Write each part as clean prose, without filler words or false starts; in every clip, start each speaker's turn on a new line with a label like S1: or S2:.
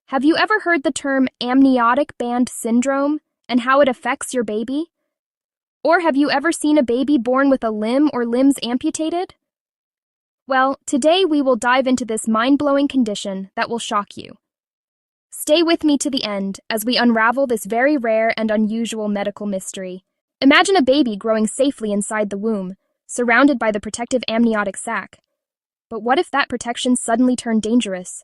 S1: Have you ever heard the term amniotic band syndrome and how it affects your baby? Or have you ever seen a baby born with a limb or limbs amputated? Well, today we will dive into this mind-blowing condition that will shock you. Stay with me to the end as we unravel this very rare and unusual medical mystery. Imagine a baby growing safely inside the womb, surrounded by the protective amniotic sac. But what if that protection suddenly turned dangerous?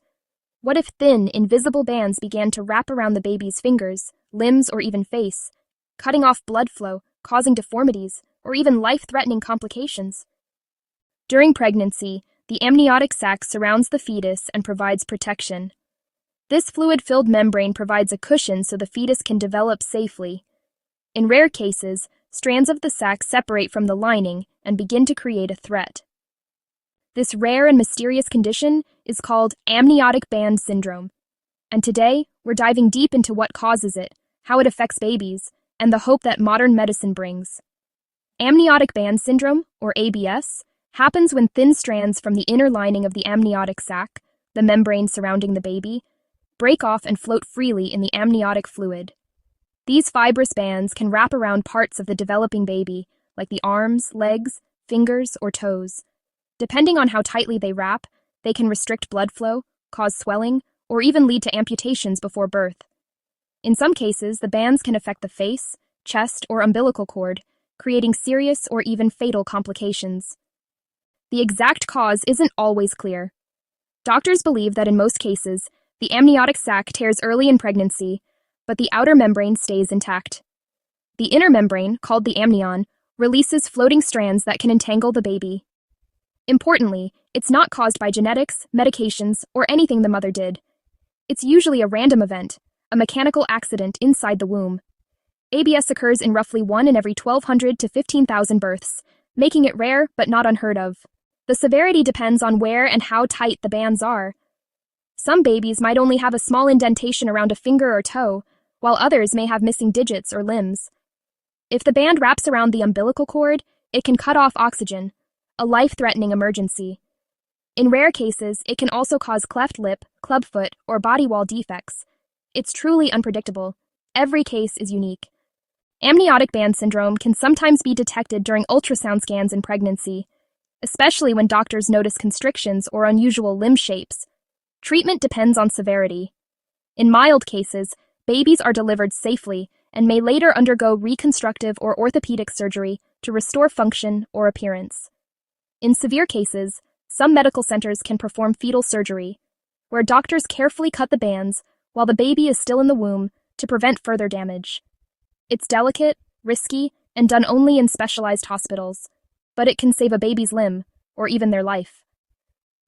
S1: What if thin, invisible bands began to wrap around the baby's fingers, limbs, or even face, cutting off blood flow, causing deformities, or even life-threatening complications? During pregnancy, the amniotic sac surrounds the fetus and provides protection. This fluid-filled membrane provides a cushion so the fetus can develop safely. In rare cases, strands of the sac separate from the lining and begin to create a threat. This rare and mysterious condition is called amniotic band syndrome. And today, we're diving deep into what causes it, how it affects babies, and the hope that modern medicine brings. Amniotic band syndrome, or ABS, happens when thin strands from the inner lining of the amniotic sac, the membrane surrounding the baby, break off and float freely in the amniotic fluid. These fibrous bands can wrap around parts of the developing baby, like the arms, legs, fingers, or toes. Depending on how tightly they wrap, they can restrict blood flow, cause swelling, or even lead to amputations before birth. In some cases, the bands can affect the face, chest, or umbilical cord, creating serious or even fatal complications. The exact cause isn't always clear. Doctors believe that in most cases, the amniotic sac tears early in pregnancy, but the outer membrane stays intact. The inner membrane, called the amnion, releases floating strands that can entangle the baby. Importantly, it's not caused by genetics, medications, or anything the mother did. It's usually a random event, a mechanical accident inside the womb. ABS occurs in roughly 1 in every 1,200 to 15,000 births, making it rare but not unheard of. The severity depends on where and how tight the bands are. Some babies might only have a small indentation around a finger or toe, while others may have missing digits or limbs. If the band wraps around the umbilical cord, it can cut off oxygen, a life-threatening emergency. In rare cases, it can also cause cleft lip, clubfoot, or body wall defects. It's truly unpredictable. Every case is unique. Amniotic band syndrome can sometimes be detected during ultrasound scans in pregnancy, especially when doctors notice constrictions or unusual limb shapes. Treatment depends on severity. In mild cases, babies are delivered safely and may later undergo reconstructive or orthopedic surgery to restore function or appearance. In severe cases, some medical centers can perform fetal surgery, where doctors carefully cut the bands while the baby is still in the womb to prevent further damage. It's delicate, risky, and done only in specialized hospitals, but it can save a baby's limb, or even their life.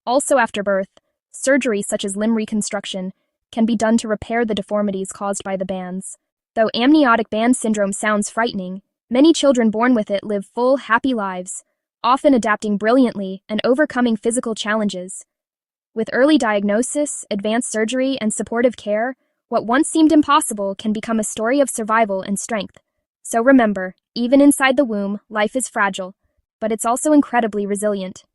S1: Also after birth, surgery such as limb reconstruction can be done to repair the deformities caused by the bands. Though amniotic band syndrome sounds frightening, many children born with it live full, happy lives, often adapting brilliantly and overcoming physical challenges. With early diagnosis, advanced surgery, and supportive care, what once seemed impossible can become a story of survival and strength. So remember, even inside the womb, life is fragile, but it's also incredibly resilient.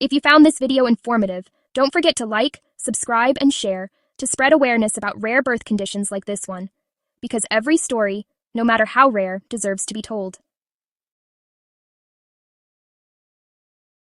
S1: If you found this video informative, don't forget to like, subscribe, and share to spread awareness about rare birth conditions like this one, because every story, no matter how rare, deserves to be told.